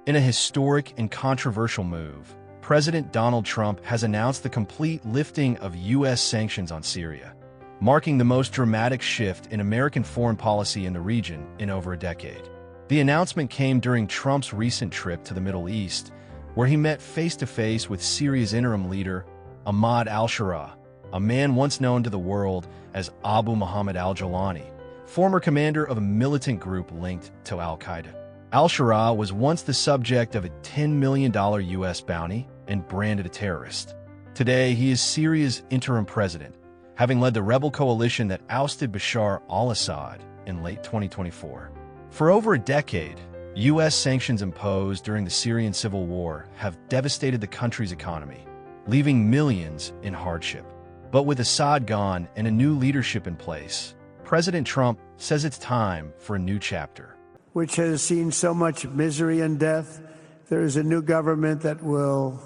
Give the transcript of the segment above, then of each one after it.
In a historic and controversial move, President Donald Trump has announced the complete lifting of U.S. sanctions on Syria, marking the most dramatic shift in American foreign policy in the region in over a decade. The announcement came during Trump's recent trip to the Middle East, where he met face-to-face with Syria's interim leader, Ahmad al-Sharaa, a man once known to the world as Abu Mohammed al-Jolani, former commander of a militant group linked to al-Qaeda. Al-Sharaa was once the subject of a $10 million U.S. bounty and branded a terrorist. Today, he is Syria's interim president, having led the rebel coalition that ousted Bashar al-Assad in late 2024. For over a decade, U.S. sanctions imposed during the Syrian civil war have devastated the country's economy, leaving millions in hardship. But with Assad gone and a new leadership in place, President Trump says it's time for a new chapter. Which has seen so much misery and death. There is a new government that will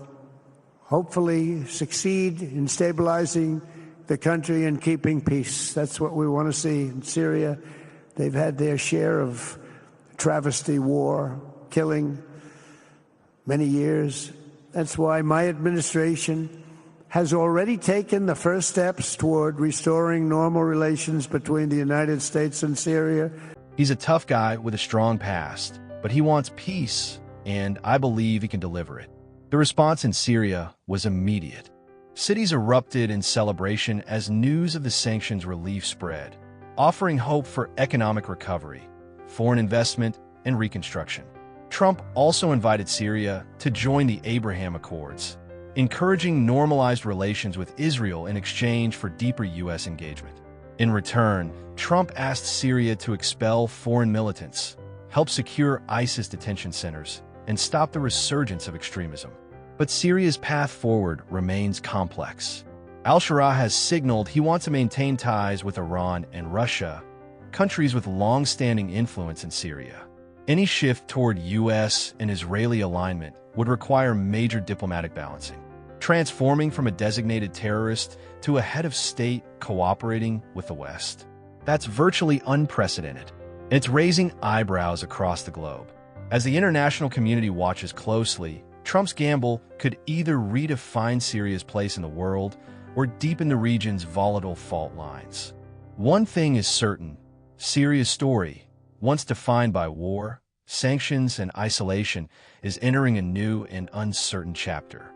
hopefully succeed in stabilizing the country and keeping peace. That's what we want to see in Syria. They've had their share of travesty, war, killing, many years. That's why my administration has already taken the first steps toward restoring normal relations between the United States and Syria. He's a tough guy with a strong past, but he wants peace, and I believe he can deliver it. The response in Syria was immediate. Cities erupted in celebration as news of the sanctions relief spread, offering hope for economic recovery, foreign investment, and reconstruction. Trump also invited Syria to join the Abraham Accords, encouraging normalized relations with Israel in exchange for deeper U.S. engagement. In return, Trump asked Syria to expel foreign militants, help secure ISIS detention centers, and stop the resurgence of extremism. But Syria's path forward remains complex. Al-Sharaa has signaled he wants to maintain ties with Iran and Russia, countries with long-standing influence in Syria. Any shift toward U.S. and Israeli alignment would require major diplomatic balancing, transforming from a designated terrorist to a head of state cooperating with the West. That's virtually unprecedented, and it's raising eyebrows across the globe. As the international community watches closely, Trump's gamble could either redefine Syria's place in the world or deepen the region's volatile fault lines. One thing is certain: Syria's story, once defined by war, sanctions, and isolation, is entering a new and uncertain chapter.